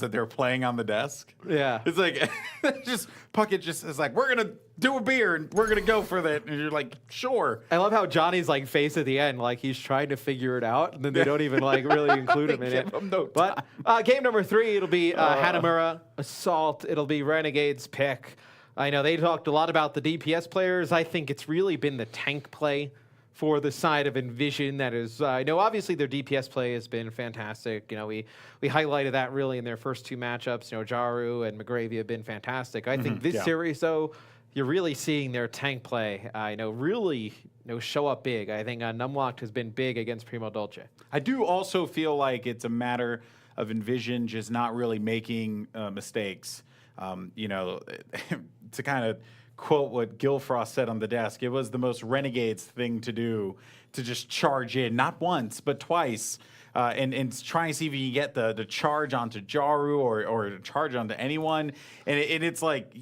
that they're playing on the desk. Yeah. It's like, just Puckett just is like, we're going to do a beer and we're going to go for that. And you're like, sure. I love how Johnny's like face at the end, like he's trying to figure it out, and then they don't even like really include him in it. Give him no But game number 3, it'll be Hanamura Assault. It'll be Renegades pick. I know they talked a lot about the DPS players. I think it's really been the tank play for the side of EnVision that is, I know obviously their DPS play has been fantastic. You know, we highlighted that really in their first 2 matchups. You know, Jaru and McGravy have been fantastic. I think this series, though, you're really seeing their tank play, really show up big. I think Numlocked has been big against Primo Dolce. I do also feel like it's a matter of EnVision just not really making mistakes. To kind of quote what Gillfrost said on the desk, it was the most Renegades thing to do, to just charge in, not once, but twice, and try and see if you can get the charge onto Jaru or charge onto anyone. And it's like,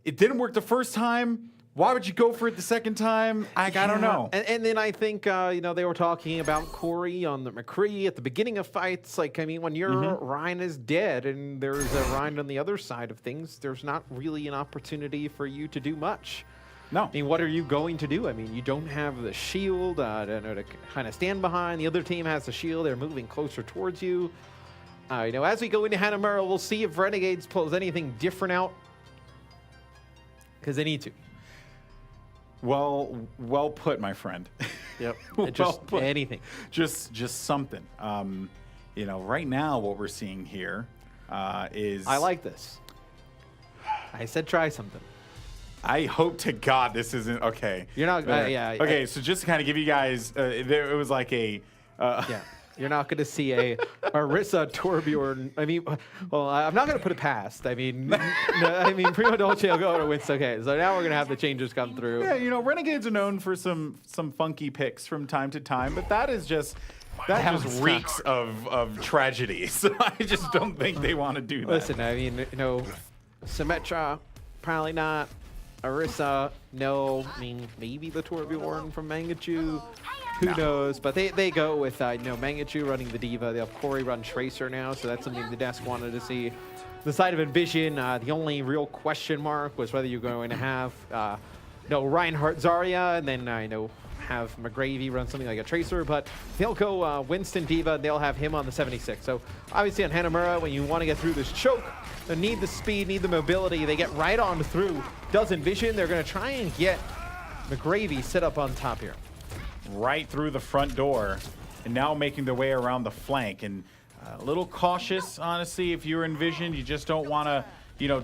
it didn't work the first time. Why would you go for it the second time? I don't know. And then I think, they were talking about Corey on the McCree at the beginning of fights. Like, I mean, when your Ryan is dead and there's a Ryan on the other side of things, there's not really an opportunity for you to do much. No. I mean, what are you going to do? I mean, you don't have the shield to kind of stand behind. The other team has the shield. They're moving closer towards you. As we go into Hanamura, we'll see if Renegades pulls anything different out, because they need to. Well put, my friend. Yep. Just put. Anything. Just something. Right now what we're seeing here is... I like this. I said try something. I hope to God this isn't... Okay. You're not... Okay, so just to kind of give you guys... it was like a... yeah. You're not going to see a Orisa Torbjorn. I mean, well, I'm not going to put it past. I mean, Primo Dolce will go to win. Okay, so now we're going to have the changes come through. Yeah, Renegades are known for some funky picks from time to time, but that just reeks of tragedy. So I just don't think they want to do that. Listen, I mean, Symmetra, probably not. Orisa, no. I mean, maybe the Torbjorn from Mangachu. Who knows? But they go with Mangachu running the Diva. They have Corey run Tracer now, so that's something the desk wanted to see. The side of EnVision, the only real question mark was whether you're going to have Reinhardt Zarya, and then have McGravy run something like a Tracer, but they'll go Winston Diva, and they'll have him on the 76. So obviously on Hanamura, when you want to get through this choke, they need the speed, need the mobility. They get right on through. Does EnVision, they're going to try and get McGravy set up on top here. Right through the front door, and now making their way around the flank. And a little cautious, honestly, if you're EnVision. You just don't want to,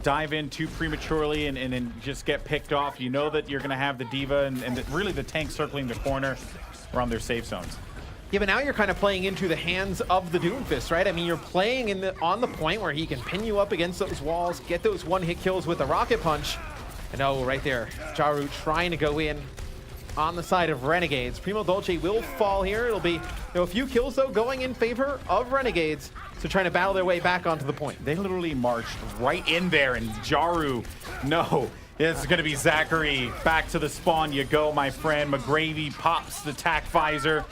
dive in too prematurely and then just get picked off. You know that you're going to have the Diva and really the tank circling the corner around their safe zones. Yeah, but now you're kind of playing into the hands of the Doomfist, right? I mean, you're playing on the point where he can pin you up against those walls, get those one-hit kills with a rocket punch. And right there, Jaru trying to go in on the side of Renegades. Primo Dolce will fall here. It'll be a few kills, though, going in favor of Renegades. So trying to battle their way back onto the point. They literally marched right in there, and Jaru, no. It's going to be Zachary. Back to the spawn you go, my friend. McGravy pops the tack visor,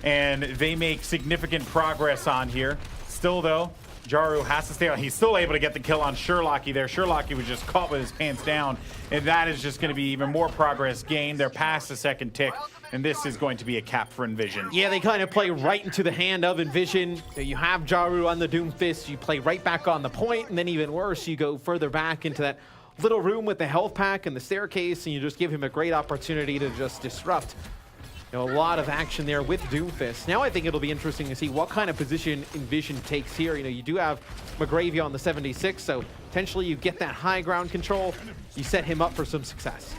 and they make significant progress on here. Still, though, Jaru has to stay on. He's still able to get the kill on Sherlocky there. Sherlocky was just caught with his pants down, and that is just going to be even more progress gained. They're past the second tick, and this is going to be a cap for EnVision. Yeah, they kind of play right into the hand of EnVision. You have Jaru on the Doomfist. You play right back on the point, and then even worse, you go further back into that little room with the health pack and the staircase, and you just give him a great opportunity to just disrupt. A lot of action there with Doomfist. Now I think it'll be interesting to see what kind of position EnVision takes here. You do have McGravy on the 76, so potentially you get that high ground control. You set him up for some success.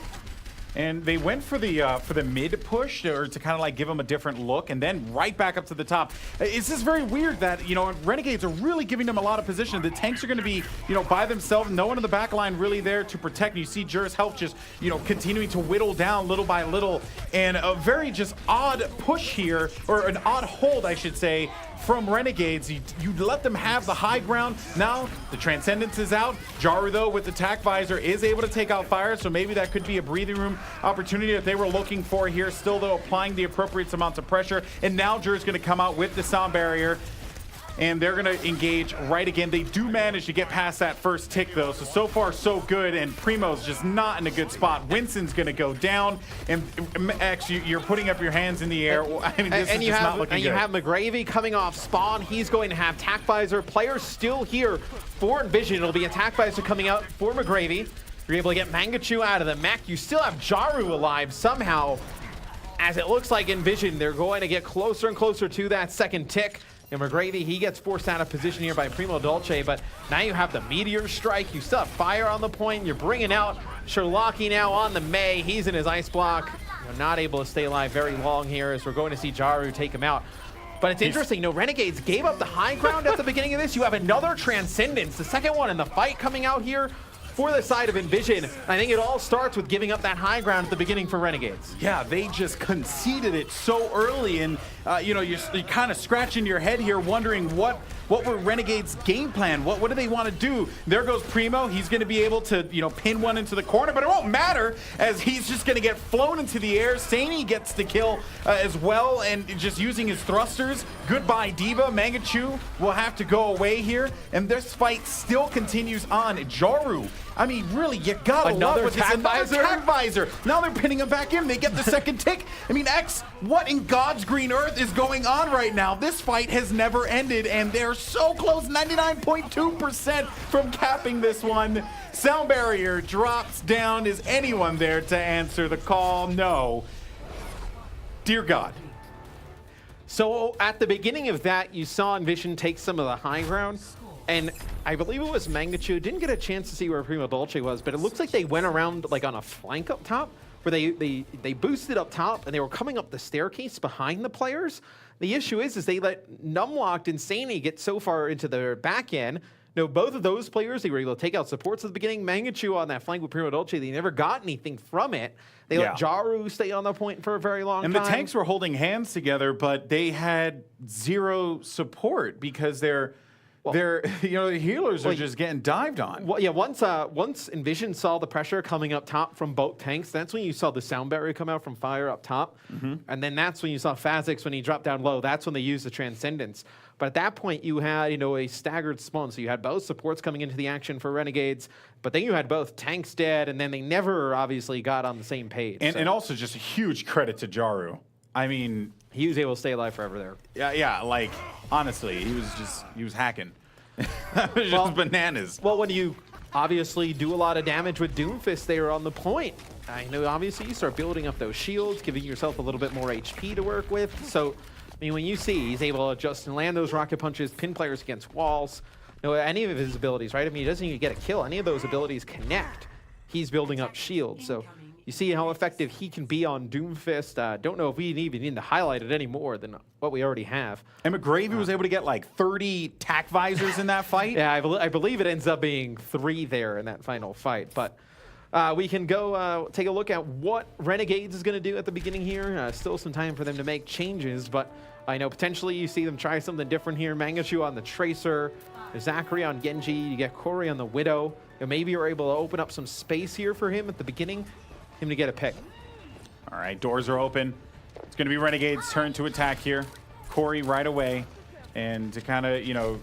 And they went for the mid push, or to kind of like give them a different look, and then right back up to the top. It's just very weird that, Renegades are really giving them a lot of position. The tanks are going to be, by themselves. No one in the back line really there to protect. You see Jur's health just, continuing to whittle down little by little. And a very just odd push here, or an odd hold, I should say, from Renegades. You let them have the high ground. Now the Transcendence is out. Jaru, though, with the tack visor, is able to take out fire, so maybe that could be a breathing room opportunity that they were looking for here. Still, though, applying the appropriate amounts of pressure. And now Jur's going to come out with the sound barrier. and they're going to engage right again. They do manage to get past that first tick, though, so far so good, and Primo's just not in a good spot. Winston's going to go down, and X, you're putting up your hands in the air. I mean, this is just not looking good. And you have McGravy coming off spawn. He's going to have Tac Visor. Players still here for EnVision. It'll be a Tac Visor coming out for McGravy. You're able to get Mangachu out of the mech. You still have Jaru alive somehow. As it looks like EnVision, they're going to get closer and closer to that second tick. And McGravy, he gets forced out of position here by Primo Dolce, but now you have the Meteor Strike. You still have Fire on the point. You're bringing out Sherlocky now on the May. He's in his Ice Block. You're not able to stay alive very long here as we're going to see Jaru take him out. But it's interesting, Renegades gave up the high ground at the beginning of this. You have another Transcendence, the second one in the fight coming out here for the side of EnVision. I think it all starts with giving up that high ground at the beginning for Renegades. Yeah, they just conceded it so early, and you're kind of scratching your head here wondering what were Renegades' game plan? What do they want to do? There goes Primo. He's going to be able to pin one into the corner, but it won't matter as he's just going to get flown into the air. Sani gets the kill as well, and just using his thrusters. Goodbye, Diva. Mangachu will have to go away here, and this fight still continues on. Jaru, I mean, really, you gotta love what this another Tac Visor. Now they're pinning him back in. They get the second tick. I mean, X, what in God's green earth is going on right now? This fight has never ended, and they're so close, 99.2% from capping this one. Sound barrier drops down. Is anyone there to answer the call? No. Dear God. So at the beginning of that, you saw EnVision take some of the high ground, and I believe it was Mangachu. Didn't get a chance to see where Primo Dolce was, but it looks like they went around like on a flank up top, where they boosted up top, and they were coming up the staircase behind the players. The issue is they let Numlocked and Sani get so far into their back end. Both of those players, they were able to take out supports at the beginning. Mangachu on that flank with Primo Dolce, they never got anything from it. They let Jaru stay on the point for a very long time. And the tanks were holding hands together, but they had zero support because the healers are just getting dived on. Well, yeah, once EnVision saw the pressure coming up top from both tanks, that's when you saw the sound barrier come out from Fire up top. And then that's when you saw Phasix when he dropped down low. That's when they used the Transcendence. But at that point, you had a staggered spawn. So you had both supports coming into the action for Renegades, but then you had both tanks dead, and then they never obviously got on the same page. And also just a huge credit to Jaru. I mean, he was able to stay alive forever there. Yeah, like honestly, he was hacking. It was just bananas. Well, when you obviously do a lot of damage with Doomfist there on the point, I know obviously you start building up those shields, giving yourself a little bit more HP to work with. So, I mean, when you see he's able to just land those rocket punches, pin players against walls, any of his abilities, right? I mean, he doesn't even get a kill. Any of those abilities connect. He's building up shields. So you see how effective he can be on Doomfist. Don't know if we even need to highlight it any more than what we already have. And McGravy was able to get like 30 Tac Visors in that fight. Yeah, I believe it ends up being 3 there in that final fight. But we can go take a look at what Renegades is going to do at the beginning here. Still some time for them to make changes, but I know potentially you see them try something different here. Mangachu on the Tracer, Zachary on Genji, you get Corey on the Widow. And maybe you're able to open up some space here for him at the beginning, him to get a pick. All right, doors are open. It's going to be Renegade's turn to attack here. Corey right away. And to kind of,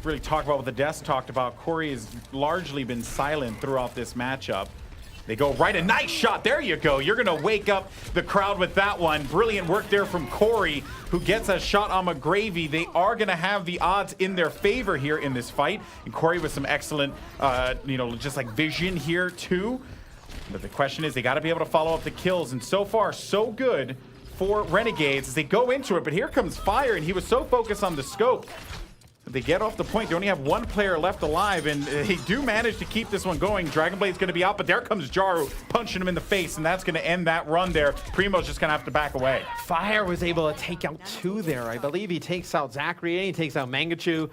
really talk about what the desk talked about, Corey has largely been silent throughout this matchup. They go right, a nice shot. There you go. You're going to wake up the crowd with that one. Brilliant work there from Corey, who gets a shot on McGravy. They are going to have the odds in their favor here in this fight. And Corey with some excellent, just like vision here too. But the question is, they got to be able to follow up the kills. And so far, so good for Renegades as they go into it. But here comes Fire, and he was so focused on the scope. They get off the point. They only have one player left alive, and they do manage to keep this one going. Dragonblade's going to be out, but there comes Jaru punching him in the face, and that's going to end that run there. Primo's just going to have to back away. Fire was able to take out 2 there. I believe he takes out Zachary, and he takes out Mangachu.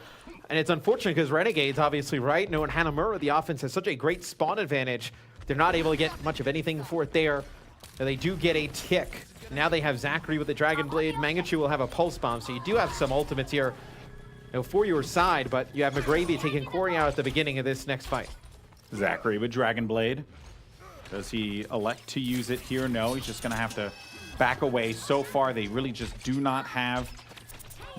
And it's unfortunate because Renegades, obviously, right? Knowing Hanamura, the offense has such a great spawn advantage. They're not able to get much of anything for it there. And they do get a tick. Now they have Zachary with the Dragon Blade. Mangachu will have a Pulse Bomb, so you do have some ultimates here for your side, but you have McGravy taking Corey out at the beginning of this next fight. Zachary with Dragon Blade. Does he elect to use it here? No, he's just going to have to back away. So far, they really just do not have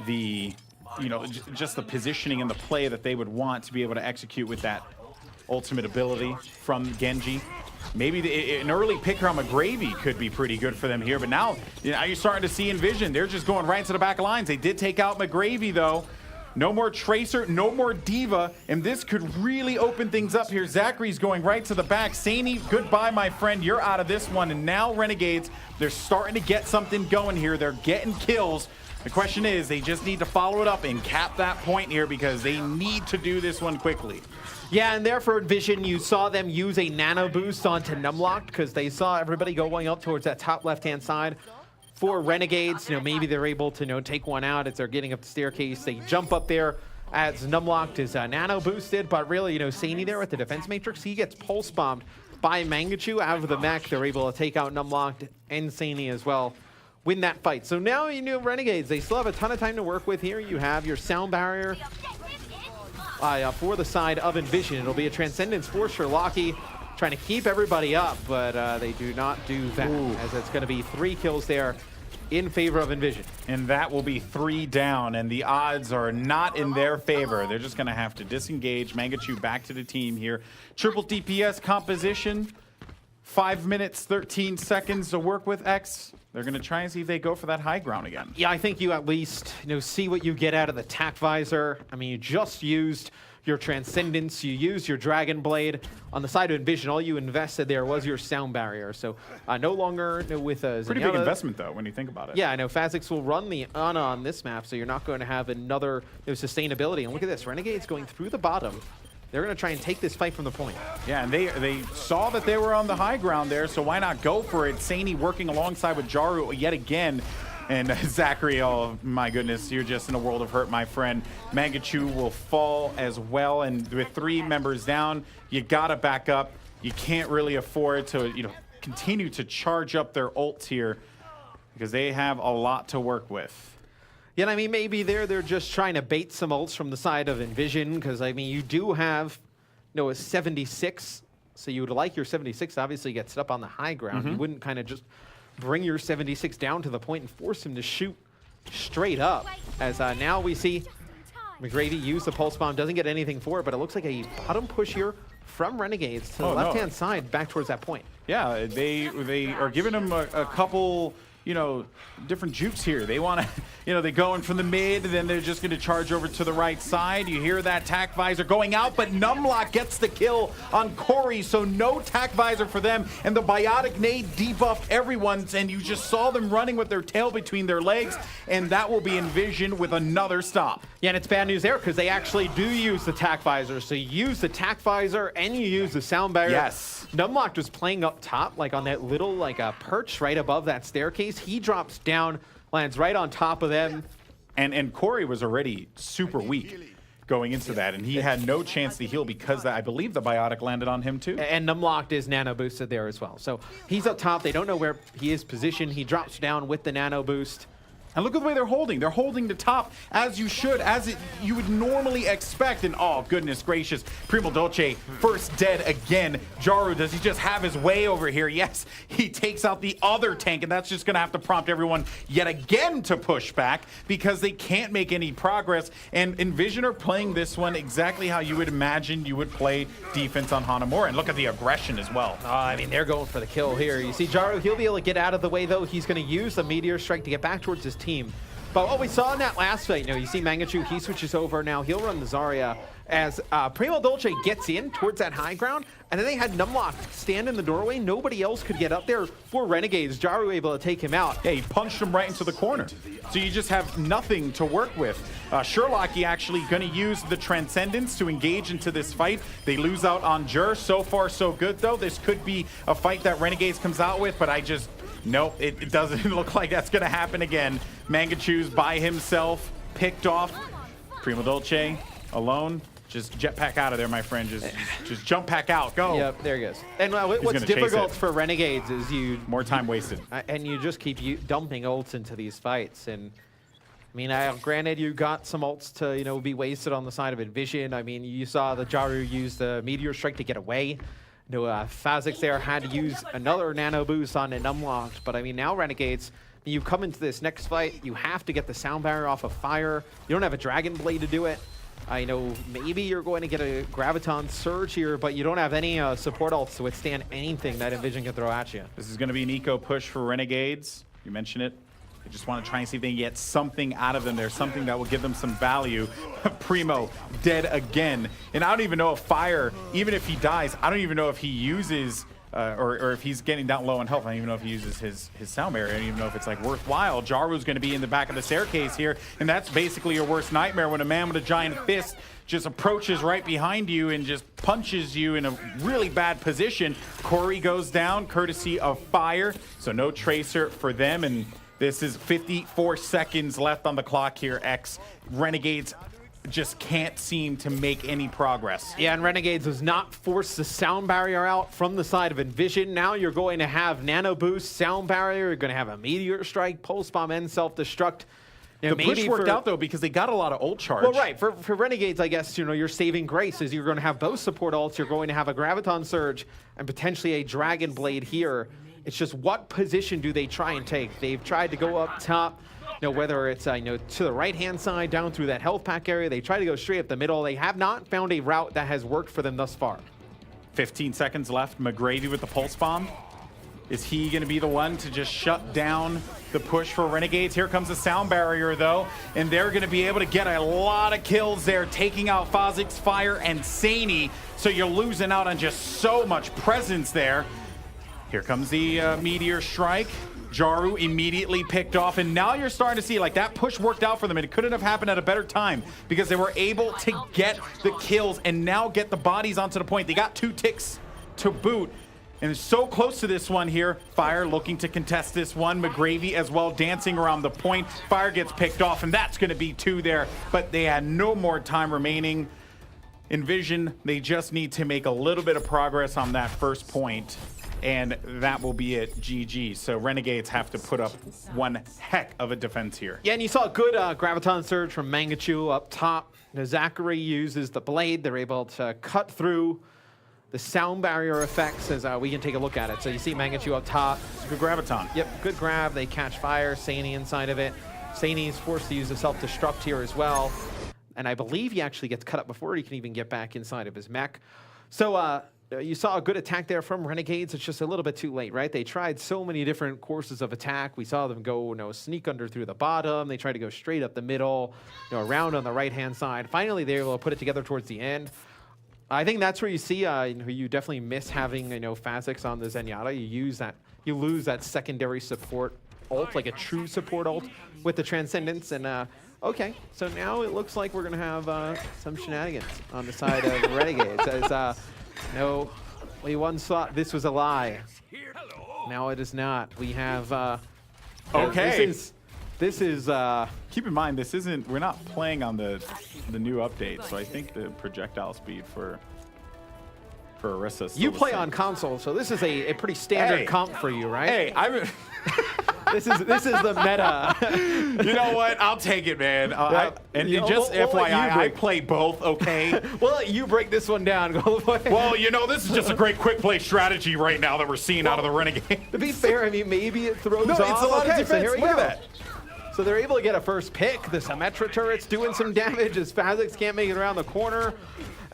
the you know, just the positioning and the play that they would want to be able to execute with that ultimate ability from Genji. Maybe an early picker on McGravy could be pretty good for them here, but now, you're starting to see EnVision. They're just going right to the back lines. They did take out McGravy, though. No more Tracer, no more Diva, and this could really open things up here. Zachary's going right to the back. Saini, goodbye, my friend. You're out of this one. And now Renegades, they're starting to get something going here. They're getting kills. The question is, they just need to follow it up and cap that point here because they need to do this one quickly. Yeah, and there for EnVision, you saw them use a nano boost onto Numlocked because they saw everybody going up towards that top left-hand side. For Renegades, maybe they're able to take one out as they're getting up the staircase. They jump up there as Numlocked is nano boosted, but really, Saini there with the defense matrix, he gets pulse bombed by Mangachu out of the mech. They're able to take out Numlocked and Saini as well, win that fight. So now, Renegades, they still have a ton of time to work with here. You have your sound barrier for the side of EnVision. It'll be a Transcendence for Sherlocky, trying to keep everybody up, but they do not do that, as it's going to be 3 kills there in favor of EnVision. And that will be 3 down, and the odds are not in their favor. They're just going to have to disengage. Mangachu back to the team here. Triple DPS composition, 5 minutes, 13 seconds to work with X. They're going to try and see if they go for that high ground again. Yeah, I think you at least see what you get out of the tack visor. I mean, you just used your Transcendence, you used your Dragon Blade. On the side of EnVision, all you invested there was your sound barrier. So no longer with a pretty big investment, though, when you think about it. Yeah, I know Phasix will run the Ana on this map, so you're not going to have another sustainability. And look at this, Renegades going through the bottom. They're going to try and take this fight from the point. Yeah, and they saw that they were on the high ground there, so why not go for it? Saini working alongside with Jaru yet again. And Zachary, oh my goodness, you're just in a world of hurt, my friend. Mangachu will fall as well, and with 3 members down, you gotta back up. You can't really afford to, continue to charge up their ults here because they have a lot to work with. Yeah, I mean, maybe they're just trying to bait some ults from the side of EnVision because, I mean, you do have, a 76, so you would like your 76 to obviously get set up on the high ground. You wouldn't kind of just bring your 76 down to the point and force him to shoot straight up. As now we see McGravy use the pulse bomb, doesn't get anything for it, but it looks like a bottom push here from Renegades to the left-hand side back towards that point. Yeah, they are giving him a couple, different jukes here. They want to, they're going from the mid, then they're just going to charge over to the right side. You hear that tack visor going out, but Numlock gets the kill on Corey, so no tack visor for them. And the biotic nade debuffed everyone, and you just saw them running with their tail between their legs, and that will be EnVision with another stop. Yeah, and it's bad news there because they actually do use the tack visor. So you use the tack visor and you use the sound barrier. Yes. Numlock was playing up top, like on that little perch right above that staircase. He drops down, lands right on top of them. And Corey was already super weak going into that, and he had no chance to heal because I believe the biotic landed on him too. And Numlocked is nano boosted there as well. So he's up top. They don't know where he is positioned. He drops down with the nano boost. And look at the way they're holding. They're holding the top as you should, as you would normally expect. And oh, goodness gracious. Primo Dolce first dead again. Jaru, does he just have his way over here? Yes, he takes out the other tank, and that's just going to have to prompt everyone yet again to push back because they can't make any progress. And EnVision are playing this one exactly how you would imagine you would play defense on Hanamura. And look at the aggression as well. I mean, they're going for the kill here. You see Jaru, he'll be able to get out of the way, though. He's going to use the Meteor Strike to get back towards his team. But what we saw in that last fight, you see Mangachu, he switches over now. He'll run the Zarya as Primo Dolce gets in towards that high ground, and then they had Numlock stand in the doorway. Nobody else could get up there for Renegades. Jaru able to take him out. Yeah, he punched him right into the corner. So you just have nothing to work with. Sherlocky actually going to use the Transcendence to engage into this fight. They lose out on Jur. So far, so good, though. This could be a fight that Renegades comes out with, but nope, it doesn't look like that's going to happen again. Mangachu's by himself, picked off. Primo Dolce alone. Just jetpack out of there, my friend. Just jump pack out. Go. Yep, there he goes. And what's difficult for Renegades is more time wasted. And you just keep dumping ults into these fights. And I mean, granted, you got some ults to be wasted on the side of EnVision. I mean, you saw the Jaru use the Meteor Strike to get away. Phasix there had to use another nano boost on an Unlocked, but I mean, now Renegades, You come into this next fight, you have to get the sound barrier off of fire. You don't have a Dragon Blade to do it. I know maybe you're going to get a Graviton Surge here, but you don't have any support ults to withstand anything that EnVision can throw at you. This is going to be an eco push for Renegades. You mentioned it. They just want to try and see if they can get something out of them. There's something that will give them some value. Primo dead again. And I don't even know if Fire, even if he dies, I don't even know if he uses, or if he's getting down low on health. I don't even know if he uses his sound barrier. I don't even know if it's like worthwhile. Jaru's going to be in the back of the staircase here. And that's basically your worst nightmare when a man with a giant fist just approaches right behind you and just punches you in a really bad position. Corey goes down courtesy of Fire. So no Tracer for them. And this is 54 seconds left on the clock here, X. Renegades just can't seem to make any progress. Yeah, and Renegades does not force the sound barrier out from the side of EnVision. Now you're going to have Nano Boost, sound barrier. You're going to have a Meteor Strike, Pulse Bomb, and Self-Destruct. The push worked out, though, because they got a lot of ult charge. Well, right. For Renegades, I guess, you know, your saving grace is you're going to have both support ults. You're going to have a Graviton Surge and potentially a Dragon Blade here. It's just what position do they try and take? They've tried to go up top, you know, whether it's you know, to the right-hand side, down through that health pack area. They try to go straight up the middle. They have not found a route that has worked for them thus far. 15 seconds left. McGravy with the Pulse Bomb. Is he going to be the one to just shut down the push for Renegades? Here comes the sound barrier, though, and they're going to be able to get a lot of kills there, taking out Fozix, Fire, and Sani. So you're losing out on just so much presence there. Here comes the Meteor Strike. Jaru immediately picked off, and now you're starting to see like that push worked out for them, and it couldn't have happened at a better time because they were able to get the kills and now get the bodies onto the point. They got 2 ticks to boot, and it's so close to this one here. Fire looking to contest this one. McGravy as well dancing around the point. Fire gets picked off, and that's going to be 2 there, but they had no more time remaining. EnVision, they just need to make a little bit of progress on that first point, and that will be it. GG. So Renegades have to put up one heck of a defense here. Yeah, and you saw a good Graviton Surge from Mangachu up top. Now Zachary uses the blade. They're able to cut through the sound barrier effects as we can take a look at it. So you see Mangachu up top. It's a good Graviton. Yep, good grab. They catch Fire. Sani inside of it. Sani is forced to use the self-destruct here as well. And I believe he actually gets cut up before he can even get back inside of his mech. So you saw a good attack there from Renegades. It's just a little bit too late, right? They tried so many different courses of attack. We saw them go, you know, sneak under through the bottom. They tried to go straight up the middle, you know, around on the right-hand side. Finally, they were able to put it together towards the end. I think that's where you see, you definitely miss having, you know, Fazix on the Zenyatta. You lose that secondary support ult, like a true support ult with the Transcendence. And okay, so now it looks like we're gonna have some shenanigans on the side of Renegades. As no, we once thought this was a lie. Now it is not. We have okay. This is keep in mind this isn't, we're not playing on the new update, so I think the projectile speed for Orisa is you still play the same. on console, so this is a pretty standard comp for you, right? Hey, I'm this is the meta. You know what? I'll take it, man. Just FYI, I play both, okay? We'll let you break this one down, Goldenboy. Well, you know, this is just a great quick play strategy right now that we're seeing out of the Renegade. To be fair, I mean, maybe it throws off. It's a lot of defense. So here we Look go. at that. So they're able to get a first pick. The Symmetra turret's doing some damage as Fazix can't make it around the corner.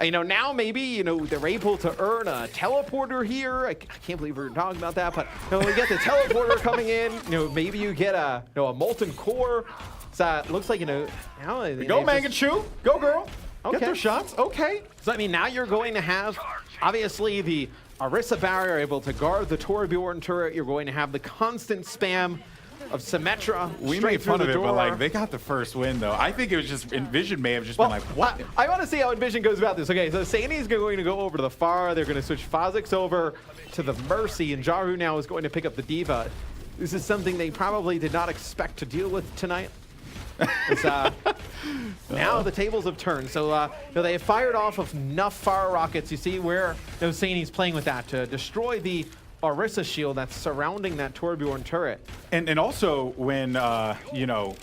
You know, now maybe, you know, they're able to earn a teleporter here. I can't believe we're talking about that, but you know, we get the teleporter coming in. You know, maybe you get a molten core. So it looks like, you know, now go Mangachu. Go, girl. Okay. Get their shots. Okay. So I mean, now you're going to have obviously the Orisa barrier able to guard the Torbjorn turret. You're going to have the constant spam of Symmetra. We made fun of it, but like they got the first win though. I think it was just EnVision may have just been like, what? I want to see how EnVision goes about this. Okay, so Sani's going to go over to the Pharah. They're going to switch Fozix over to the Mercy, and Jaru now is going to pick up the Diva. This is something they probably did not expect to deal with tonight. Now the tables have turned. So you know, they have fired off enough fire rockets. You see where Sani's playing with that to destroy the Orisa shield that's surrounding that Torbjorn turret. And also when, you know,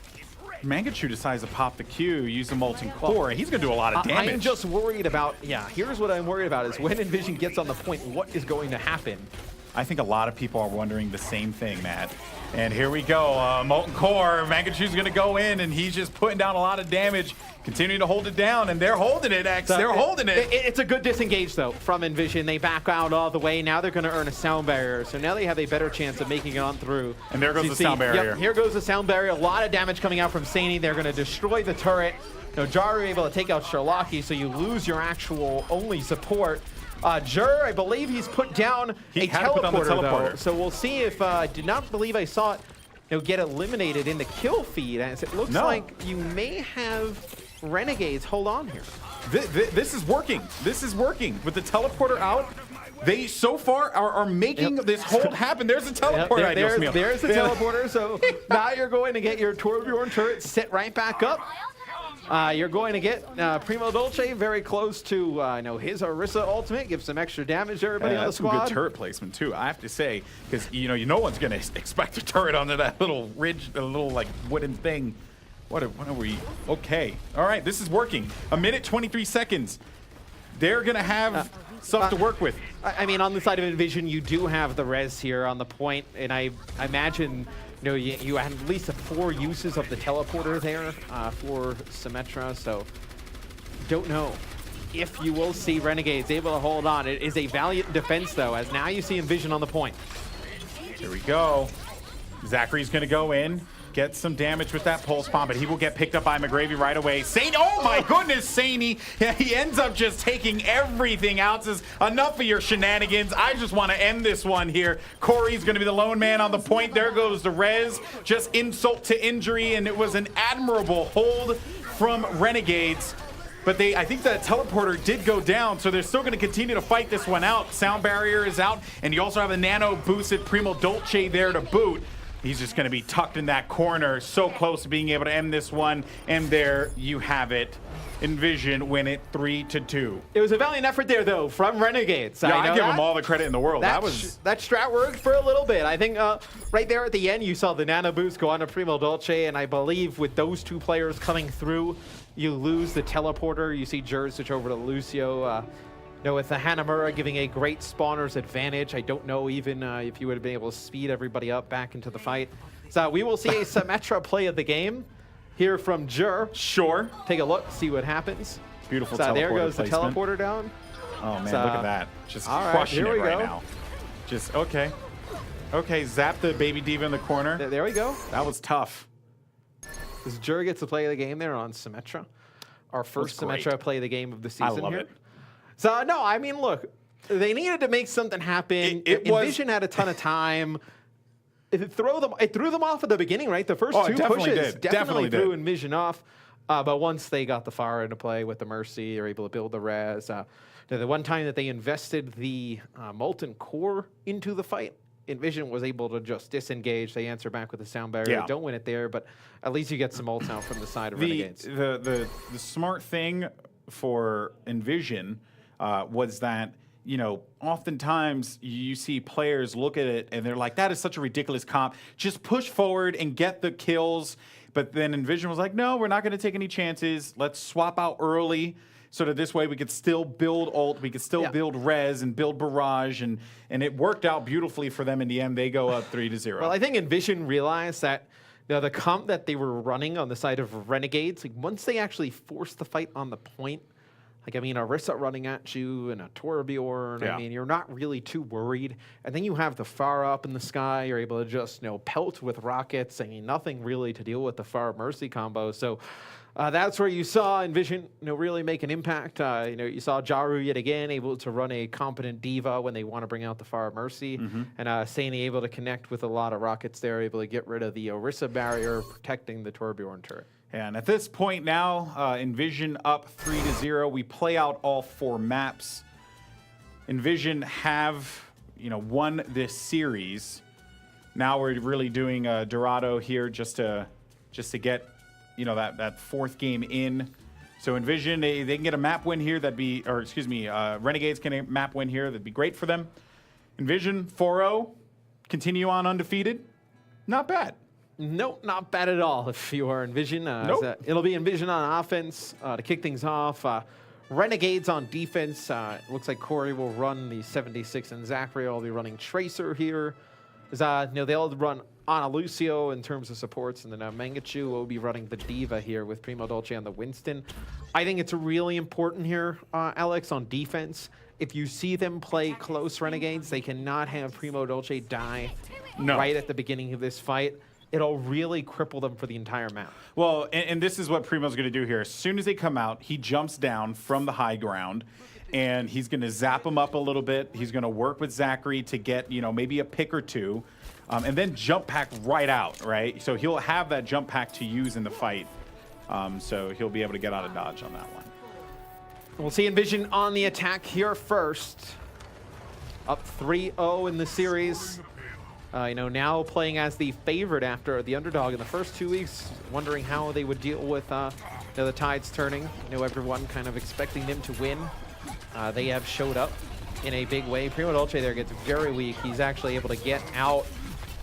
Mangachu decides to pop the Q, use the Molten Core, he's going to do a lot of damage. I'm just worried about, here's what I'm worried about is when EnVision gets on the point, what is going to happen? I think a lot of people are wondering the same thing, Matt. And here we go. Molten Core, Mangachu's going to go in, and he's just putting down a lot of damage, continuing to hold it down, and they're holding it, X. They're holding it. It's a good disengage, though, from EnVision. They back out all the way. Now they're going to earn a sound barrier, so now they have a better chance of making it on through. And there goes the sound barrier. Yep, here goes the sound barrier. A lot of damage coming out from Sani. They're going to destroy the turret. Jaru able to take out Sherlocky, so you lose your actual only support. Jur, I believe he's put down a teleporter, though. So we'll see if, I did not believe I saw it get eliminated in the kill feed, as it looks like you may have Renegades hold on here. This is working. This is working. With the teleporter out, they so far are making this hold happen. There's a teleporter. There's the teleporter, so now you're going to get your Torbjorn turret set right back up. You're going to get Primo Dolce very close to his Orisa ultimate, give some extra damage to everybody on the squad. That's some good turret placement too, I have to say, because no one's going to expect a turret onto that little ridge, a little like wooden thing. What are we? Okay, all right, this is working. 1 minute 23 seconds. They're going to have stuff to work with. I mean, on the side of EnVision, you do have the res here on the point, and I imagine. You had at least 4 uses of the teleporter there for Symmetra, so don't know if you will see Renegades able to hold on. It is a valiant defense, though, as now you see EnVision on the point. Here we go. Zachary's going to go in, get some damage with that pulse bomb, but he will get picked up by McGravy right away. Oh my goodness, Sani. He ends up just taking everything out. Says, enough of your shenanigans. I just want to end this one here. Corey's going to be the lone man on the point. There goes the res. Just insult to injury, and it was an admirable hold from Renegades. But I think that teleporter did go down, so they're still going to continue to fight this one out. Sound barrier is out, and you also have a nano boosted Primo Dolce there to boot. He's just going to be tucked in that corner, so close to being able to end this one. And there you have it. EnVision win it 3-2. It was a valiant effort there, though, from Renegades. Yeah, I give them all the credit in the world. That strat worked for a little bit. I think right there at the end, you saw the nano boost go on to Primo Dolce, and I believe with those 2 players coming through, you lose the teleporter. You see Jur switch over to Lucio. With the Hanamura giving a great spawner's advantage, I don't know even if you would have been able to speed everybody up back into the fight. So we will see a Symmetra play of the game here from Jur. Sure. Take a look, see what happens. Beautiful so teleporter there goes placement. The teleporter down. Oh, man, look at that. Just crushing it right now. Just, okay. Okay, zap the baby diva in the corner. There we go. That was tough. As Jur gets to play of the game there on Symmetra. Our first Symmetra play of the game of the season. I love here. it. So, no, I mean, look, they needed to make something happen. EnVision had a ton of time. It threw them off at the beginning, right? The first 2 pushes definitely threw EnVision off. But once they got the fire into play with the Mercy, they're able to build the res. The one time that they invested the Molten Core into the fight, EnVision was able to just disengage. They answer back with a sound barrier. Don't win it there, but at least you get some ults out from the side of Renegades. The smart thing for EnVision was that, oftentimes you see players look at it and they're like, that is such a ridiculous comp. Just push forward and get the kills. But then EnVision was like, no, we're not going to take any chances. Let's swap out early so that this way we could still build ult, we could still build res and build barrage. And it worked out beautifully for them in the end. They go up 3-0. Well, I think EnVision realized that the comp that they were running on the side of Renegades, once they actually forced the fight on the point, Orisa running at you and a Torbjorn, you're not really too worried. And then you have the Pharah up in the sky. You're able to just, pelt with rockets. Nothing really to deal with the Pharah Mercy combo. So that's where you saw EnVision, really make an impact. You saw Jaru yet again able to run a competent diva when they want to bring out the Pharah Mercy. And Sani able to connect with a lot of rockets there, able to get rid of the Orisa barrier, protecting the Torbjorn turret. And at this point now, EnVision up 3-0. We play out all 4 maps. EnVision have, won this series. Now we're really doing Dorado here just to get, that 4th game in. So EnVision, they can get a map win here. Renegades can get a map win here. That'd be great for them. EnVision 4-0, continue on undefeated. Not bad. Nope, not bad at all if you are EnVision. Nope. It'll be EnVision on offense to kick things off. Renegades on defense. Looks like Corey will run the 76, and Zachary will be running Tracer here. They'll run Ana Lucio in terms of supports, and then Mangachu will be running the Diva here with Primo Dolce on the Winston. I think it's really important here, Alex, on defense. If you see them play close Renegades, they cannot have Primo Dolce die right at the beginning of this fight. It'll really cripple them for the entire map. Well, and this is what Primo's going to do here. As soon as they come out, he jumps down from the high ground, and he's going to zap them up a little bit. He's going to work with Zachary to get, maybe a pick or two, and then jump pack right out, right? So he'll have that jump pack to use in the fight. So he'll be able to get out of dodge on that one. We'll see EnVision on the attack here first. Up 3-0 in the series. Now playing as the favorite after the underdog in the first 2 weeks, wondering how they would deal with the tides turning. Everyone kind of expecting them to win. They have showed up in a big way. Primo Dolce there gets very weak. He's actually able to get out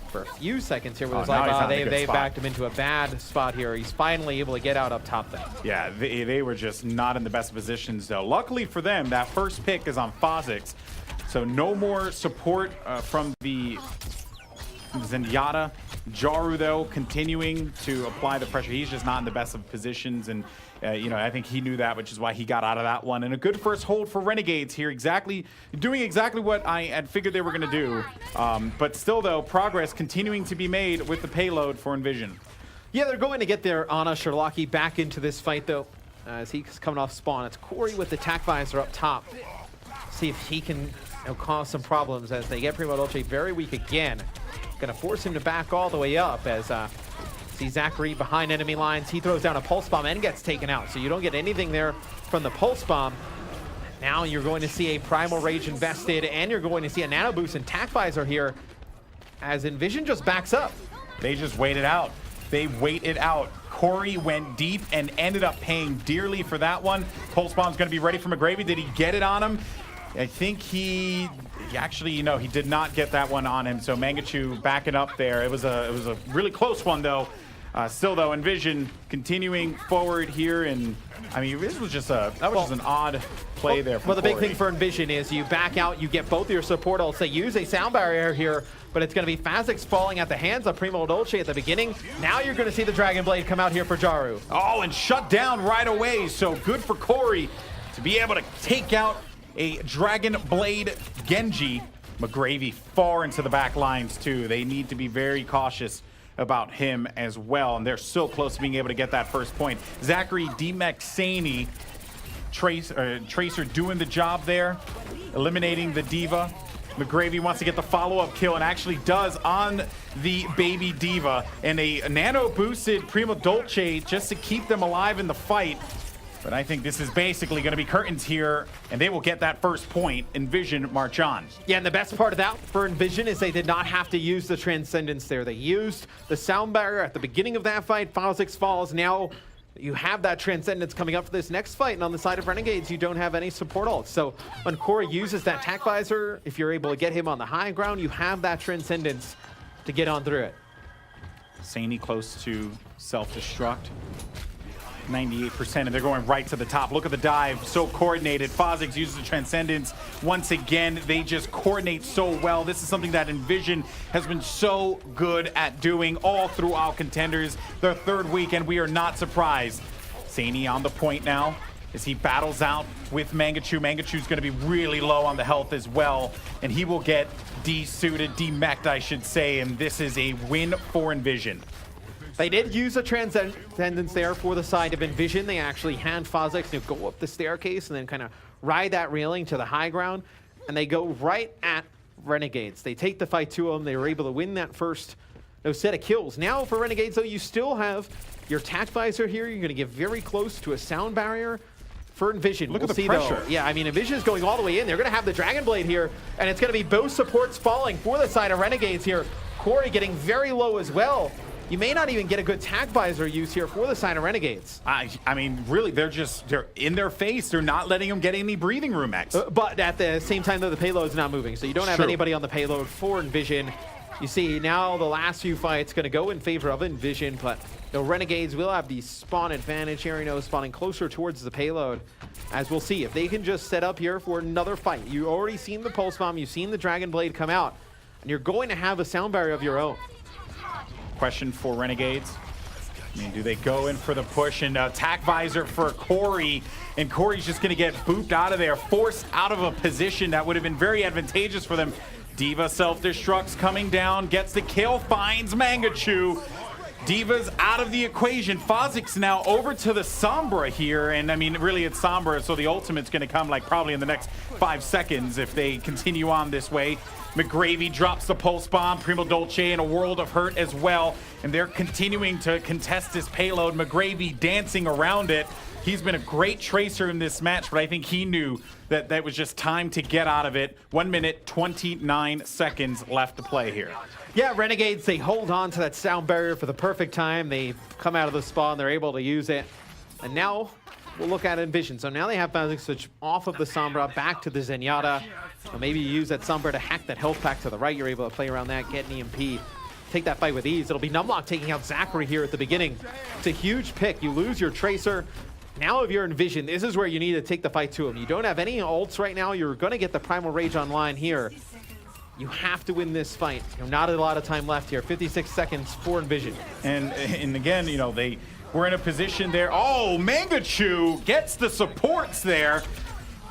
for a few seconds here. Where they backed him into a bad spot here. He's finally able to get out up top though. Yeah, they were just not in the best positions though. Luckily for them, that first pick is on Fozix, so no more support from the Zenyatta. Jaru, though, continuing to apply the pressure. He's just not in the best of positions, and I think he knew that, which is why he got out of that one. And a good first hold for Renegades here, doing exactly what I had figured they were going to do. But still, though, progress continuing to be made with the payload for EnVision. Yeah, they're going to get their Ana Sherlocki back into this fight, though, as he's coming off spawn. It's Corey with the tack visor up top. See if he can cause some problems as they get Primo Dolce very weak again. Gonna force him to back all the way up as see Zachary behind enemy lines. He throws down a pulse bomb and gets taken out. So you don't get anything there from the pulse bomb. Now you're going to see a Primal Rage invested, and you're going to see a Nano Boost and Tack Visor here as EnVision just backs up. They just wait it out. They wait it out. Corey went deep and ended up paying dearly for that one. Pulse bomb's gonna be ready for McGravy. Did he get it on him? I think he actually, he did not get that one on him. So Mangachu backing up there. It was a really close one though. Still though, EnVision continuing forward here, and I mean this was just just an odd play there. Well, the big thing for EnVision is you back out, you get both your support ults. They use a sound barrier here, but it's going to be Fazix falling at the hands of Primo Dolce at the beginning. Now you're going to see the Dragon Blade come out here for Jaru. Oh, and shut down right away. So good for Corey to be able to take out a Dragon Blade Genji. McGravy far into the back lines too. They need to be very cautious about him as well, and they're so close to being able to get that first point. Zachary Demexani, Tracer doing the job there, eliminating the Diva. McGravy wants to get the follow-up kill and actually does on the baby Diva, and a nano boosted Primo Dolce just to keep them alive in the fight. But I think this is basically going to be curtains here, and they will get that first point. EnVision march on. Yeah, and the best part of that for EnVision is they did not have to use the Transcendence there. They used the sound barrier at the beginning of that fight. Fozix falls. Now you have that Transcendence coming up for this next fight, and on the side of Renegades, you don't have any support ults. So when Corey uses that Tack Visor, if you're able to get him on the high ground, you have that Transcendence to get on through it. Sani close to self-destruct. 98%, and they're going right to the top. Look at the dive, so coordinated. Fozix uses the Transcendence. Once again, they just coordinate so well. This is something that EnVision has been so good at doing all throughout Contenders. Their third week, and we are not surprised. Sani on the point now as he battles out with Mangachu. Mangachu's going to be really low on the health as well, and he will get de-suited, demeched, I should say, and this is a win for EnVision. They did use a Transcendence there for the side of EnVision. They actually had Fozix go up the staircase and then kind of ride that railing to the high ground, and they go right at Renegades. They take the fight to them. They were able to win that first set of kills. Now for Renegades, though, you still have your Tack Visor here. You're going to get very close to a sound barrier for EnVision. Look at the pressure. Though. Yeah, I mean, EnVision is going all the way in. They're going to have the Dragon Blade here, and it's going to be both supports falling for the side of Renegades here. Corey getting very low as well. You may not even get a good Tack Visor use here for the side of Renegades. I mean, really, they're in their face. They're not letting them get any breathing room, X. But at the same time, though, the payload's not moving, so you don't have anybody on the payload for EnVision. You see, now the last few fights going to go in favor of EnVision, but the Renegades will have the spawn advantage here, spawning closer towards the payload. As we'll see, if they can just set up here for another fight. You already seen the Pulse Bomb, you've seen the Dragon Blade come out, and you're going to have a sound barrier of your own. Question for Renegades. I mean, do they go in for the push and attack visor for Corey? And Corey's just going to get booped out of there, forced out of a position that would have been very advantageous for them. D.Va self-destructs, coming down, gets the kill, finds Mangachu. D.Va's out of the equation. Fozik's now over to the Sombra here, and I mean, really it's Sombra, so the ultimate's gonna come like probably in the next 5 seconds if they continue on this way. McGravy drops the pulse bomb, Primo Dolce in a world of hurt as well, and they're continuing to contest this payload. McGravy dancing around it. He's been a great tracer in this match, but I think he knew that that was just time to get out of it. 1 minute, 29 seconds left to play here. Yeah, Renegades, they hold on to that sound barrier for the perfect time. They come out of the spawn, they're able to use it. And now we'll look at EnVision. So now they have Fozik switch off of the Sombra back to the Zenyatta. So maybe you use that Sombra to hack that health pack to the right. You're able to play around that, get an EMP. Take that fight with ease. It'll be Numlock taking out Zachary here at the beginning. It's a huge pick. You lose your Tracer. Now if you're EnVision, this is where you need to take the fight to him. You don't have any ults right now. You're going to get the Primal Rage online here. You have to win this fight. Not a lot of time left here. 56 seconds for EnVision. And again, you know, they were in a position there. Oh, Mangachu gets the supports there.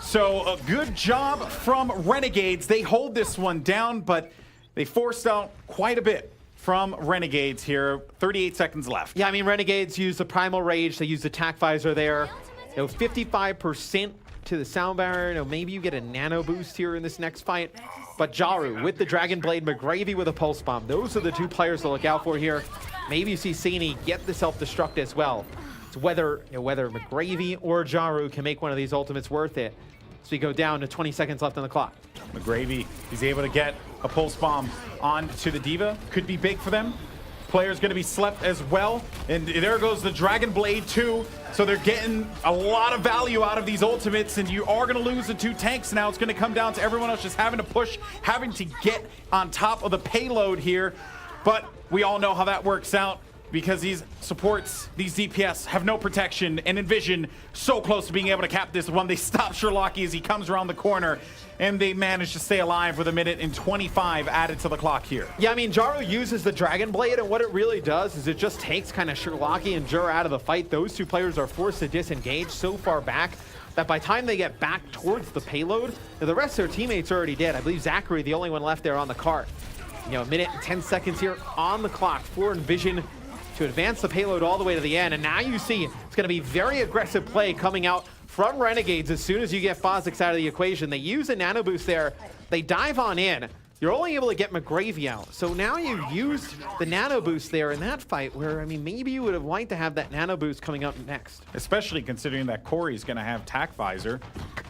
So a good job from Renegades. They hold this one down, but they forced out quite a bit from Renegades here. 38 seconds left. Yeah, I mean, Renegades use the Primal Rage. They use the Attack Visor there. 55% to the sound barrier. Maybe you get a nano boost here in this next fight. But Jaru with the Dragon Blade, McGravy with a Pulse Bomb. Those are the two players to look out for here. Maybe you see Sani get the self-destruct as well. It's whether McGravy or Jaru can make one of these ultimates worth it. So we go down to 20 seconds left on the clock. McGravy, he's able to get a Pulse Bomb onto the D.Va. Could be big for them. Player's going to be slept as well. And there goes the Dragon Blade too. So they're getting a lot of value out of these ultimates, and you are going to lose the 2 tanks now. It's going to come down to everyone else just having to push, having to get on top of the payload here. But we all know how that works out, because these supports, these DPS, have no protection, and EnVision so close to being able to cap this one. They stop Sherlocky as he comes around the corner, and they manage to stay alive with 1 minute and 25 added to the clock here. Yeah, I mean, Jaru uses the Dragon Blade, and what it really does is it just takes kind of Sherlocky and Jur out of the fight. Those two players are forced to disengage so far back that by the time they get back towards the payload, the rest of their teammates are already dead. I believe Zachary, the only one left there on the cart. 1 minute and 10 seconds here on the clock for EnVision to advance the payload all the way to the end. And now you see it's going to be very aggressive play coming out from Renegades as soon as you get Fozix out of the equation. They use a nano boost there. They dive on in. You're only able to get McGravy out. So now you used the nano boost there in that fight where, I mean, maybe you would have liked to have that nano boost coming up next. Especially considering that Corey's going to have Tac Visor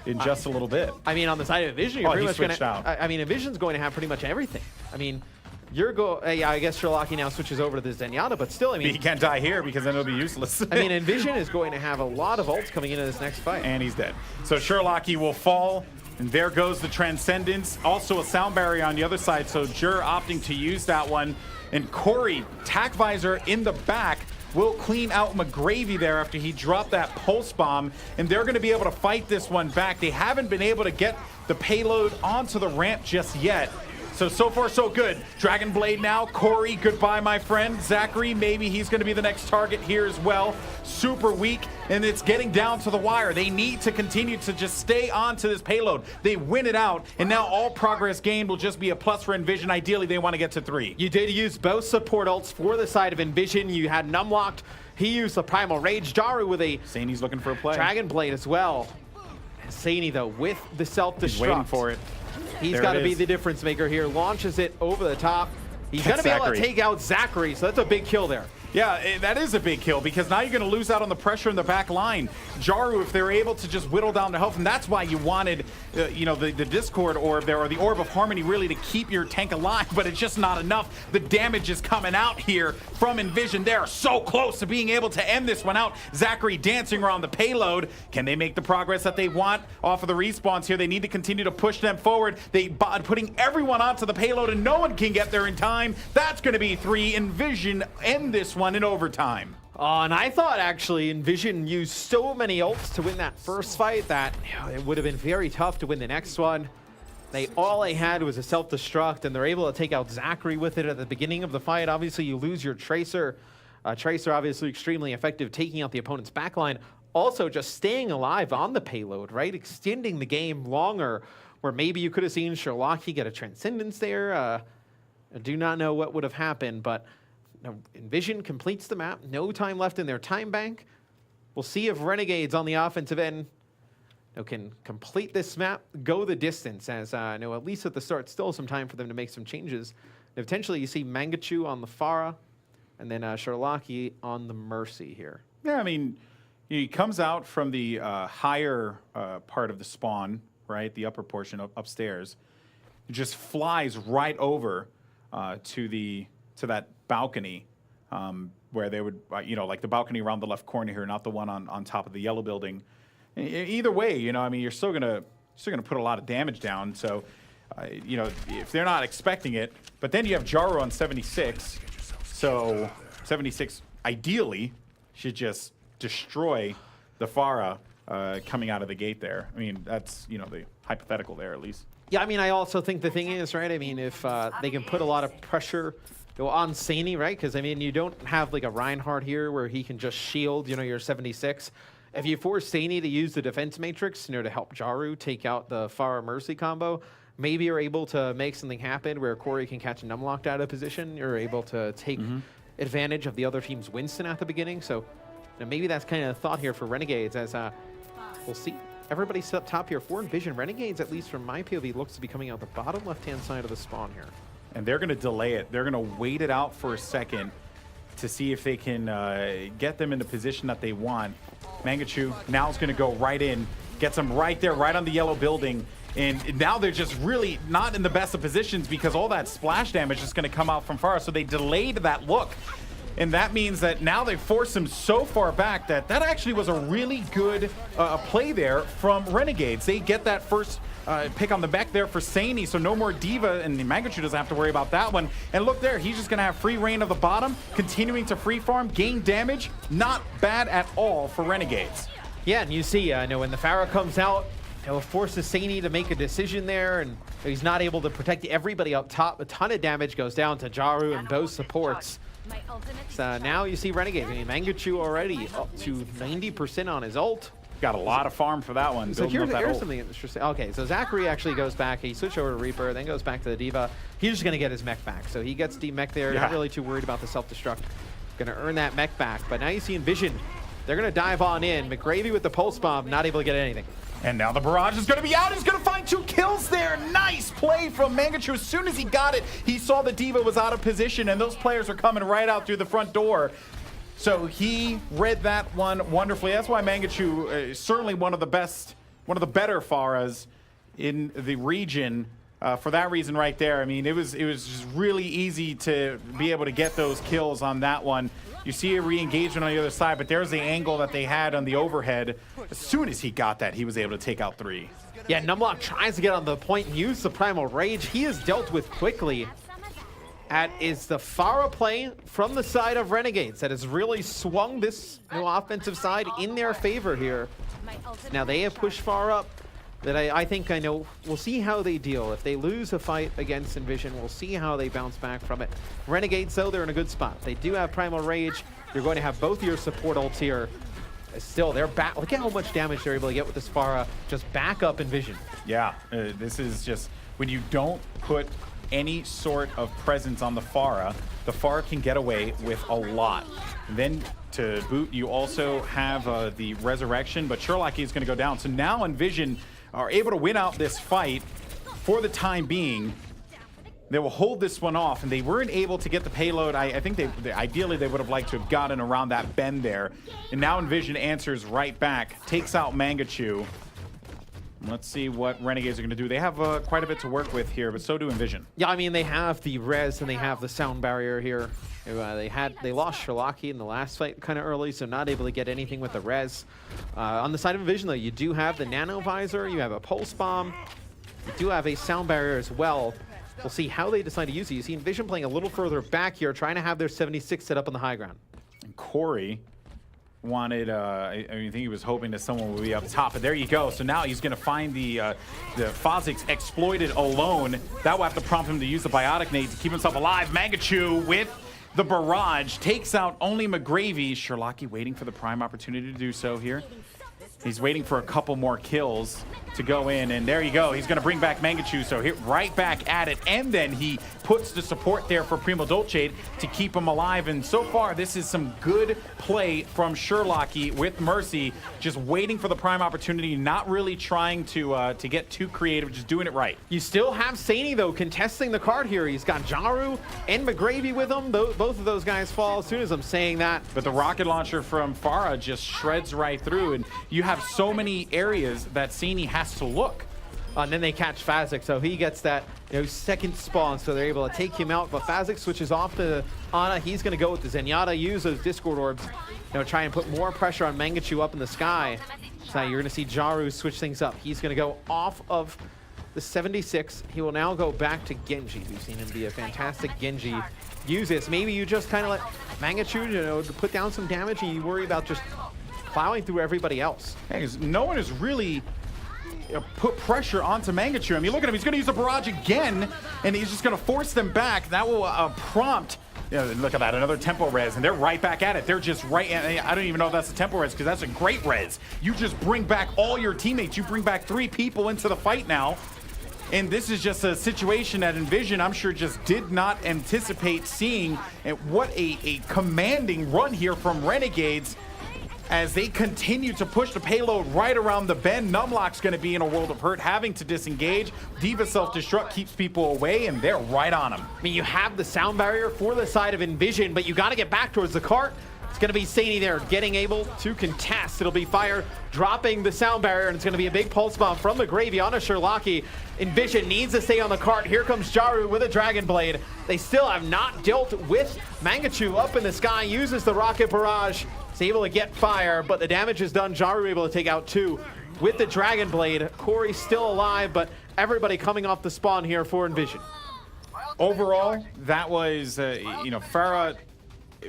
in just a little bit. I mean, on the side of EnVision, you're pretty much going to... I mean, EnVision's going to have pretty much everything. I mean, yeah, I guess Sherlocky now switches over to the Zenyatta, but still, I mean... He can't die here because then it'll be useless. I mean, EnVision is going to have a lot of ults coming into this next fight. And he's dead. So Sherlocky will fall, and there goes the Transcendence. Also a sound barrier on the other side, so Jur opting to use that one. And Corey, Tac Visor in the back, will clean out McGravy there after he dropped that Pulse Bomb, and they're going to be able to fight this one back. They haven't been able to get the payload onto the ramp just yet. So far, so good. Dragon Blade now. Corey, goodbye, my friend. Zachary, maybe he's going to be the next target here as well. Super weak, and it's getting down to the wire. They need to continue to just stay on to this payload. They win it out, and now all progress gained will just be a plus for EnVision. Ideally, they want to get to 3. You did use both support ults for the side of EnVision. You had Numlocked. He used the Primal Rage. Jaru with a... Sani's looking for a play. Dragon Blade as well. Sani, though, with the self-destruct. He's waiting for it. He's got to be the difference maker here. Launches it over the top. He's going to be able to take out Zachary, so that's a big kill there. Yeah, that is a big kill because now you're going to lose out on the pressure in the back line. Jaru, if they're able to just whittle down the health, and that's why you wanted, the Discord orb there, or the Orb of Harmony, really to keep your tank alive, but it's just not enough. The damage is coming out here from EnVision. They're so close to being able to end this one out. Zachary dancing around the payload. Can they make the progress that they want off of the respawns here? They need to continue to push them forward. Putting everyone onto the payload, and no one can get there in time. That's going to be 3. EnVision end this one in overtime. And I thought actually EnVision used so many ults to win that first fight that it would have been very tough to win the next one. All they had was a self-destruct, and they're able to take out Zachary with it at the beginning of the fight. Obviously, you lose your Tracer. Tracer obviously extremely effective taking out the opponent's backline. Also, just staying alive on the payload, right? Extending the game longer, where maybe you could have seen Sherlocky get a Transcendence there. I do not know what would have happened, but EnVision completes the map. No time left in their time bank. We'll see if Renegades on the offensive end can complete this map, go the distance, as at least at the start, still some time for them to make some changes. And potentially you see Mangachu on the Pharah, and then Sherlocky on the Mercy here. Yeah, I mean, he comes out from the higher part of the spawn, right? The upper portion upstairs. It just flies right over to that balcony where they would, like the balcony around the left corner here, not the one on top of the yellow building. Either way, I mean, you're still gonna put a lot of damage down. So, if they're not expecting it, but then you have Jaru on 76. So 76 ideally should just destroy the Pharah coming out of the gate there. I mean, that's the hypothetical there at least. Yeah, I mean, I also think the thing is, right, I mean, if they can put a lot of pressure on Saney, right, because, I mean, you don't have, like, a Reinhardt here where he can just shield, your 76. If you force Saney to use the defense matrix, to help Jaru take out the Pharah Mercy combo, maybe you're able to make something happen where Corey can catch a Numlocked out of position. You're able to take advantage of the other team's Winston at the beginning. So maybe that's kind of the thought here for Renegades, as we'll see. Everybody's up top here for EnVision. Renegades, at least from my POV, looks to be coming out the bottom left-hand side of the spawn here. And they're going to delay it. They're going to wait it out for a second to see if they can get them in the position that they want. Mangachu now is going to go right in, gets them right there, right on the yellow building. And now they're just really not in the best of positions because all that splash damage is going to come out from far. So they delayed that look. And that means that now they forced him so far back that actually was a really good play there from Renegades. They get that first pick on the back there for Saney, so no more Diva, and Mangachu doesn't have to worry about that one. And look there, he's just going to have free reign of the bottom, continuing to free farm, gain damage. Not bad at all for Renegades. Yeah, and you see, when the Pharah comes out, it forces Saney to make a decision there, and he's not able to protect everybody up top. A ton of damage goes down to Jaru and both supports. So now you see Renegades. I mean, Mangachu already up to 90% on his ult. Got a lot of farm for that one. So here's something interesting. Okay, so Zachary actually goes back. He switches over to Reaper, then goes back to the Diva. He's just going to get his mech back. So he gets the mech there. Not really too worried about the self-destruct. Going to earn that mech back. But now you see EnVision. They're going to dive on in. McGravy with the pulse bomb, not able to get anything. And now the barrage is going to be out. He's going to find 2 kills there. Nice play from Mangachu. As soon as he got it, he saw the Diva was out of position, and those players are coming right out through the front door. So he read that one wonderfully. That's why Mangachu is certainly one of the better Pharahs in the region. For that reason right there, I mean, it was just really easy to be able to get those kills on that one. You see a re-engagement on the other side, but there's the angle that they had on the overhead. As soon as he got that, he was able to take out 3. Yeah, Numlock tries to get on the point and use the Primal Rage. He is dealt with quickly. That is the Pharah play from the side of Renegades that has really swung this offensive side in their favor here. Now they have pushed Pharah up. That I think we'll see how they deal. If they lose a fight against EnVision, we'll see how they bounce back from it. Renegades, though, they're in a good spot. They do have Primal Rage. You're going to have both your support ults here. Still, they're back. Look at how much damage they're able to get with this Pharah. Just back up EnVision. Yeah, this is just when you don't put any sort of presence on the Pharah can get away with a lot. And then to boot, you also have the Resurrection, but Sherlocky is going to go down. So now EnVision are able to win out this fight for the time being. They will hold this one off, and they weren't able to get the payload. I think ideally they would have liked to have gotten around that bend there. And now EnVision answers right back, takes out Mangachu. Let's see what Renegades are going to do. They have quite a bit to work with here, but so do EnVision. Yeah, I mean, they have the res and they have the sound barrier here. They lost Sherlocky in the last fight kind of early, so not able to get anything with the res. On the side of EnVision, though, you do have the nano visor, you have a pulse bomb, you do have a sound barrier as well. We'll see how they decide to use it. You see EnVision playing a little further back here, trying to have their 76 set up on the high ground. And Corey wanted, I think he was hoping that someone would be up top, but there you go. So now he's going to find the Phosix exploited alone. That will have to prompt him to use the biotic nade to keep himself alive. Mangachu with the barrage takes out only McGravy. Sherlocky waiting for the prime opportunity to do so here. He's waiting for a couple more kills to go in, and there you go. He's going to bring back Mangachu, so hit right back at it, and then he puts the support there for Primo Dolce to keep him alive. And so far, this is some good play from Sherlocky with Mercy, just waiting for the prime opportunity, not really trying to get too creative, just doing it right. You still have Saini, though, contesting the card here. He's got Jaru and McGravy with him. Both of those guys fall as soon as I'm saying that. But the rocket launcher from Farah just shreds right through, and you have so many areas that Saini has to look. And then they catch Phasix, so he gets that second spawn, so they're able to take him out. But Phasix switches off to Ana. He's going to go with the Zenyatta, use those Discord orbs, try and put more pressure on Mangachu up in the sky. So now you're going to see Jaru switch things up. He's going to go off of the 76. He will now go back to Genji. We've seen him be a fantastic Genji. Use this. Maybe you just kind of let Mangachu, to put down some damage, and you worry about just plowing through everybody else. Hey, no one has really put pressure onto Mangachu. I mean, look at him. He's going to use a barrage again, and he's just going to force them back. That will prompt. Look at that, another tempo res, and they're right back at it. They're just right. I don't even know if that's a tempo res, because that's a great res. You just bring back all your teammates. You bring back 3 people into the fight now. And this is just a situation that EnVision, I'm sure, just did not anticipate seeing. And what a commanding run here from Renegades as they continue to push the payload right around the bend. Numlock's going to be in a world of hurt, having to disengage. Diva self-destruct keeps people away, and they're right on him. I mean, you have the sound barrier for the side of EnVision, but you got to get back towards the cart. It's going to be Saini there, getting able to contest. It'll be Fire dropping the sound barrier, and it's going to be a big pulse bomb from McGravy on a Sherlocky. EnVision needs to stay on the cart. Here comes Jaru with a Dragon Blade. They still have not dealt with Mangachu up in the sky, uses the rocket barrage. He's able to get Fire, but the damage is done. Jaru able to take out 2 with the Dragon Blade. Corey still alive, but everybody coming off the spawn here for EnVision. Overall, that was, Farah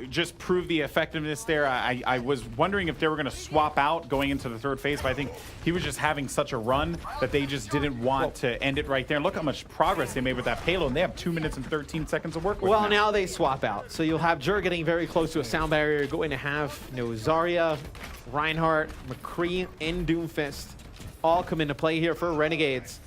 just proved the effectiveness there. I was wondering if they were going to swap out going into the 3rd phase, but I think he was just having such a run that they just didn't want to end it right there. And look how much progress they made with that payload, and they have 2 minutes and 13 seconds of work with. Well, now they swap out. So you'll have Jur getting very close to a sound barrier. You're going to have Zarya, Reinhardt, McCree, and Doomfist all come into play here for Renegades.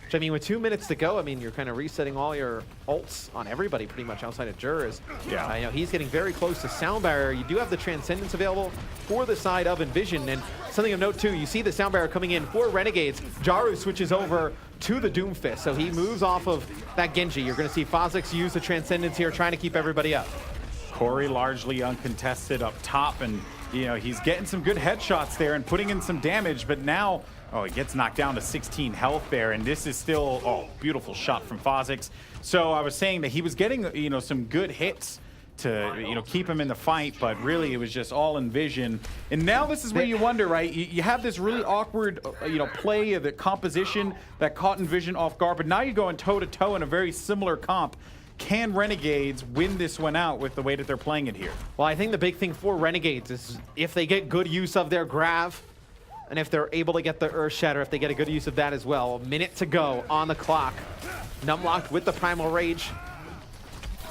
Which, I mean, with 2 minutes to go, I mean, you're kind of resetting all your ults on everybody pretty much outside of Jur. Yeah. He's getting very close to sound barrier. You do have the Transcendence available for the side of EnVision. And something of note, too, you see the sound barrier coming in for Renegades. Jaru switches over to the Doomfist, so he moves off of that Genji. You're going to see Phosix use the Transcendence here, trying to keep everybody up. Corey largely uncontested up top, and he's getting some good headshots there and putting in some damage, but now he gets knocked down to 16 health there, and this is still beautiful shot from Phosix. So I was saying that he was getting some good hits to keep him in the fight, but really it was just all EnVision. And now this is where you wonder, right? You have this really awkward play of the composition that caught EnVision off guard, but now you're going toe to toe in a very similar comp. Can Renegades win this one out with the way that they're playing it here? Well, I think the big thing for Renegades is if they get good use of their Grav, and if they're able to get the Earth Shatter, if they get a good use of that as well. A minute to go on the clock. Numlocked with the Primal Rage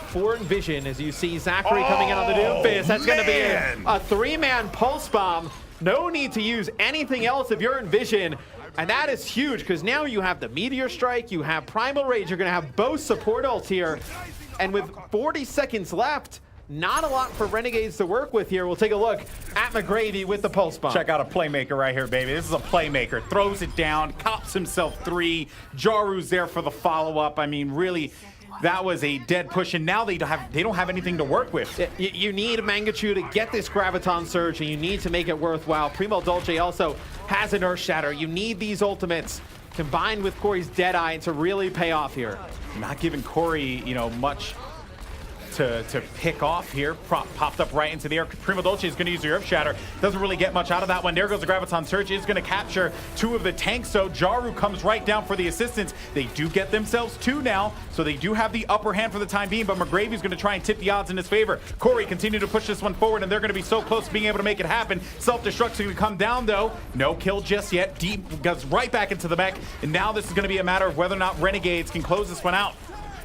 for EnVision, as you see Zachary coming in on the Doomfist. That's going to be a 3-man pulse bomb. No need to use anything else if you're EnVision. And that is huge, because now you have the Meteor Strike, you have Primal Rage, you're going to have both support ults here. And with 40 seconds left, not a lot for Renegades to work with here. We'll take a look at McGravy with the pulse bomb. Check out a playmaker right here, baby. This is a playmaker. Throws it down, cops himself 3. Jaru's there for the follow-up. I mean, really, that was a dead push, and now they don't have anything to work with. You need Mangachu to get this Graviton Surge, and you need to make it worthwhile. Primo Dolce also has an Earth Shatter. You need these ultimates combined with Corey's Deadeye to really pay off here. Not giving Corey, much to pick off here. Popped up right into the air. Primo Dolce is going to use the Earth Shatter. Doesn't really get much out of that one. There goes the Graviton Surge. Is going to capture 2 of the tanks, so Jaru comes right down for the assistance. They do get themselves 2 now, so they do have the upper hand for the time being, but McGravy's going to try and tip the odds in his favor. Corey continue to push this one forward, and they're going to be so close to being able to make it happen. Self-destruct's going to come down, though. No kill just yet. Deep goes right back into the mech, and now this is going to be a matter of whether or not Renegades can close this one out.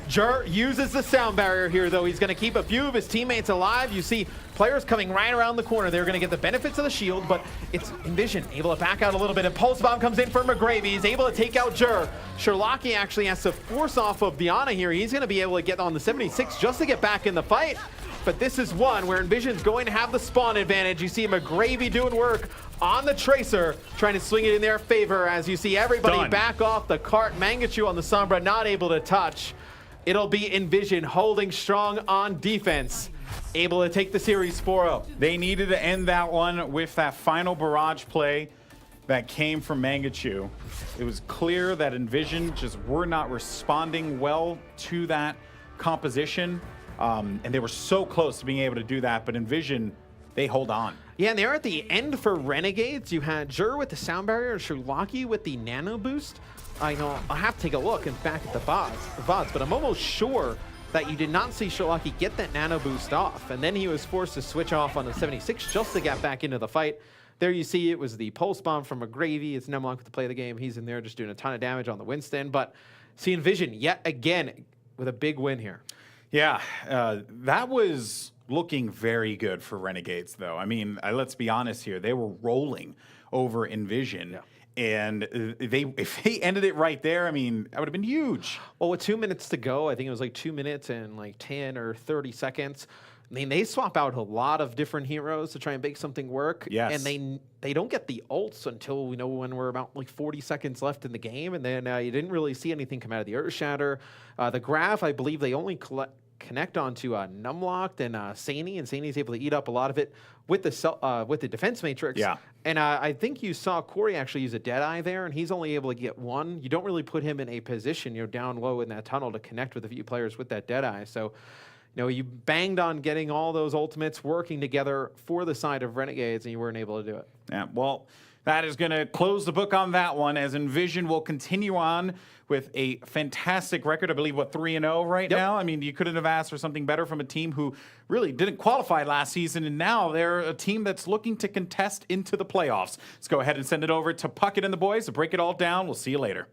Jur uses the sound barrier here, though. He's going to keep a few of his teammates alive. You see players coming right around the corner. They're going to get the benefits of the shield, but it's EnVision able to back out a little bit. And Pulse Bomb comes in for McGravy. He's able to take out Jur. Sherlocky actually has to force off of Diana here. He's going to be able to get on the 76 just to get back in the fight. But this is one where EnVision's going to have the spawn advantage. You see McGravy doing work on the Tracer, trying to swing it in their favor as you see everybody back off the cart. Mangachu on the Sombra not able to touch. It'll be EnVision holding strong on defense, able to take the series 4-0. They needed to end that one with that final barrage play that came from Mangachu. It was clear that EnVision just were not responding well to that composition, and they were so close to being able to do that, but EnVision, they hold on. Yeah, and they're at the end for Renegades. You had Jur with the sound barrier, Sherlocky with the nano boost. I know I'll have to take a look and back at the VODs, but I'm almost sure that you did not see Sherlocky get that nano boost off, and then he was forced to switch off on the 76 just to get back into the fight. There you see it was the pulse bomb from McGravy. It's Nemlock with the play of the game. He's in there just doing a ton of damage on the Winston, but see EnVision yet again with a big win here. Yeah, that was looking very good for Renegades, though. I mean, let's be honest here. They were rolling over EnVision. Yeah. And if they ended it right there, I mean, that would have been huge. Well, with 2 minutes to go, I think it was like 2 minutes and like 10 or 30 seconds. I mean, they swap out a lot of different heroes to try and make something work. Yes. And they don't get the ults until when we're about like 40 seconds left in the game. And then you didn't really see anything come out of the Earth Shatter. The Graph, I believe they only connect onto Numlocked and Sani, and Sani's able to eat up a lot of it with the defense matrix. Yeah. And I think you saw Corey actually use a Deadeye there, and he's only able to get one. You don't really put him in a position, down low in that tunnel to connect with a few players with that Deadeye. So, you banged on getting all those ultimates working together for the side of Renegades, and you weren't able to do it. Yeah, well, that is going to close the book on that one, as EnVision will continue on with a fantastic record. I believe, 3-0 right now? I mean, you couldn't have asked for something better from a team who really didn't qualify last season, and now they're a team that's looking to contest into the playoffs. Let's go ahead and send it over to Puckett and the boys to break it all down. We'll see you later.